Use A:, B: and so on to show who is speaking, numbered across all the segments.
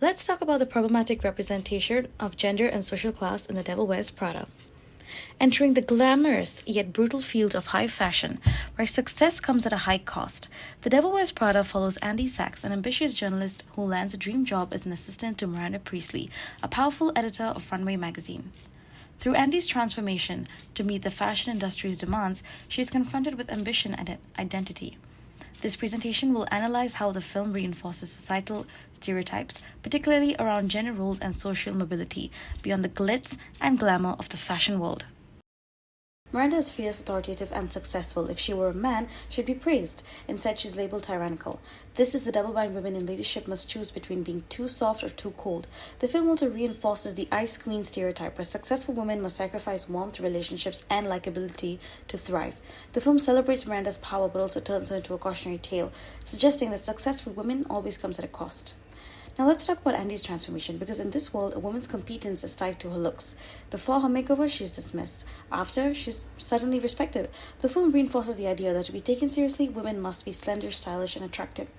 A: Let's talk about the problematic representation of gender and social class in The Devil Wears Prada. Entering the glamorous yet brutal field of high fashion, where success comes at a high cost, The Devil Wears Prada follows Andy Sachs, an ambitious journalist who lands a dream job as an assistant to Miranda Priestly, a powerful editor of Runway magazine. Through Andy's transformation to meet the fashion industry's demands, she is confronted with ambition and identity. This presentation will analyze how the film reinforces societal stereotypes, particularly around gender roles and social mobility, beyond the glitz and glamour of the fashion world. Miranda is fierce, authoritative, and successful. If she were a man, she'd be praised. Instead, she's labeled tyrannical. This is the double-bind women in leadership must choose between being too soft or too cold. The film also reinforces the ice queen stereotype, where successful women must sacrifice warmth, relationships, and likability to thrive. The film celebrates Miranda's power, but also turns her into a cautionary tale, suggesting that success for women always comes at a cost. Now let's talk about Andy's transformation, because in this world, a woman's competence is tied to her looks. Before her makeover, she's dismissed. After, she's suddenly respected. The film reinforces the idea that to be taken seriously, women must be slender, stylish, and attractive.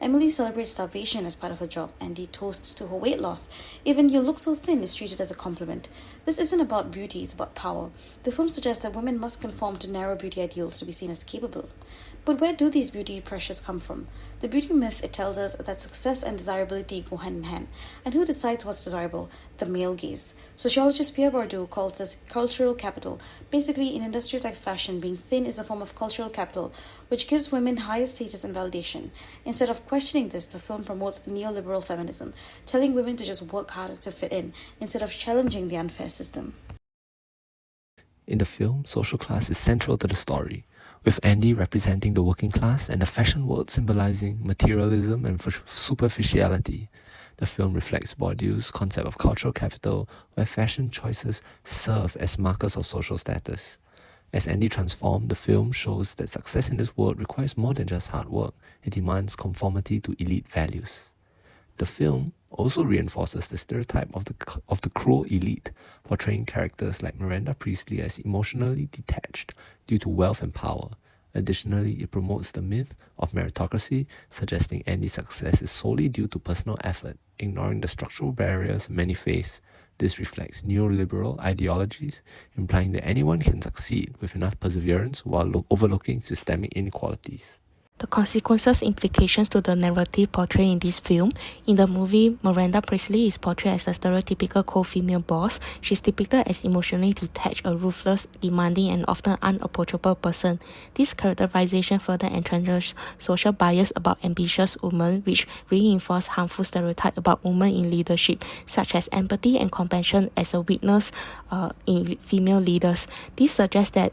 A: Emily celebrates starvation as part of her job. Andy toasts to her weight loss. Even "you look so thin" is treated as a compliment. This isn't about beauty, it's about power. The film suggests that women must conform to narrow beauty ideals to be seen as capable. But where do these beauty pressures come from? The beauty myth, it tells us that success and desirability go hand in hand. And who decides what's desirable? The male gaze. Sociologist Pierre Bourdieu calls this cultural capital. Basically, in industries like fashion, being thin is a form of cultural capital, which gives women higher status and validation. Instead of questioning this, the film promotes neoliberal feminism, telling women to just work harder to fit in, instead of challenging the unfair system.
B: In the film, social class is central to the story, with Andy representing the working class and the fashion world symbolizing materialism and superficiality. The film reflects Bourdieu's concept of cultural capital, where fashion choices serve as markers of social status. As Andy transformed, the film shows that success in this world requires more than just hard work. It demands conformity to elite values. The film also reinforces the stereotype of the cruel elite, portraying characters like Miranda Priestly as emotionally detached due to wealth and power. Additionally, it promotes the myth of meritocracy, suggesting Andy's success is solely due to personal effort, ignoring the structural barriers many face. This reflects neoliberal ideologies, implying that anyone can succeed with enough perseverance while overlooking systemic inequalities.
C: The consequences implications to the narrative portrayed in this film. In the movie, Miranda Priestly is portrayed as a stereotypical cold female boss. She's depicted as emotionally detached, a ruthless, demanding, and often unapproachable person. This characterization further entrenches social bias about ambitious women, which reinforce harmful stereotypes about women in leadership, such as empathy and compassion as a weakness in female leaders. This suggests that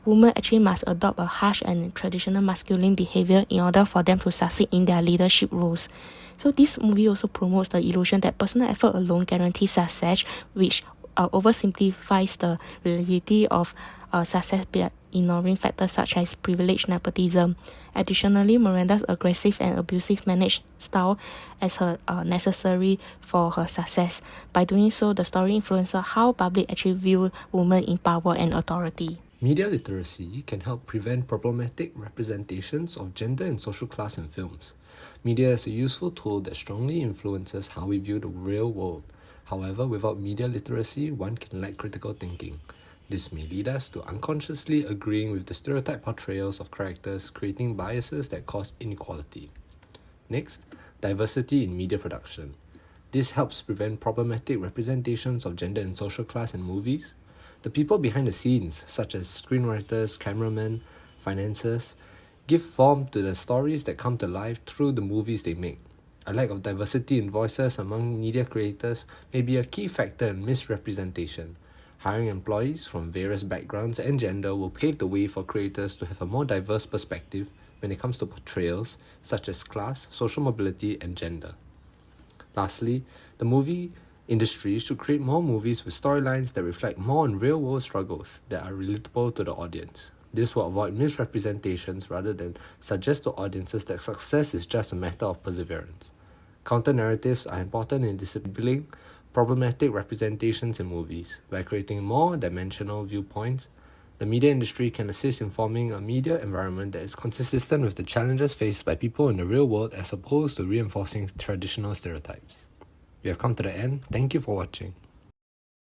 C: women actually must adopt a harsh and traditional masculine behavior in order for them to succeed in their leadership roles. So this movie also promotes the illusion that personal effort alone guarantees success, which oversimplifies the reality of success by ignoring factors such as privilege, nepotism. Additionally, Miranda's aggressive and abusive managed style as her necessary for her success. By doing so, the story influences how public actually view women in power and authority.
B: Media literacy can help prevent problematic representations of gender and social class in films. Media is a useful tool that strongly influences how we view the real world. However, without media literacy, one can lack critical thinking. This may lead us to unconsciously agreeing with the stereotype portrayals of characters, creating biases that cause inequality. Next, diversity in media production. This helps prevent problematic representations of gender and social class in movies. The people behind the scenes, such as screenwriters, cameramen, financiers, give form to the stories that come to life through the movies they make. A lack of diversity in voices among media creators may be a key factor in misrepresentation. Hiring employees from various backgrounds and gender will pave the way for creators to have a more diverse perspective when it comes to portrayals such as class, social mobility, and gender. Lastly, the movie industry should create more movies with storylines that reflect more on real-world struggles that are relatable to the audience. This will avoid misrepresentations rather than suggest to audiences that success is just a matter of perseverance. Counter-narratives are important in disabling problematic representations in movies. By creating more dimensional viewpoints, the media industry can assist in forming a media environment that is consistent with the challenges faced by people in the real world as opposed to reinforcing traditional stereotypes. We have come to the end. Thank you for watching.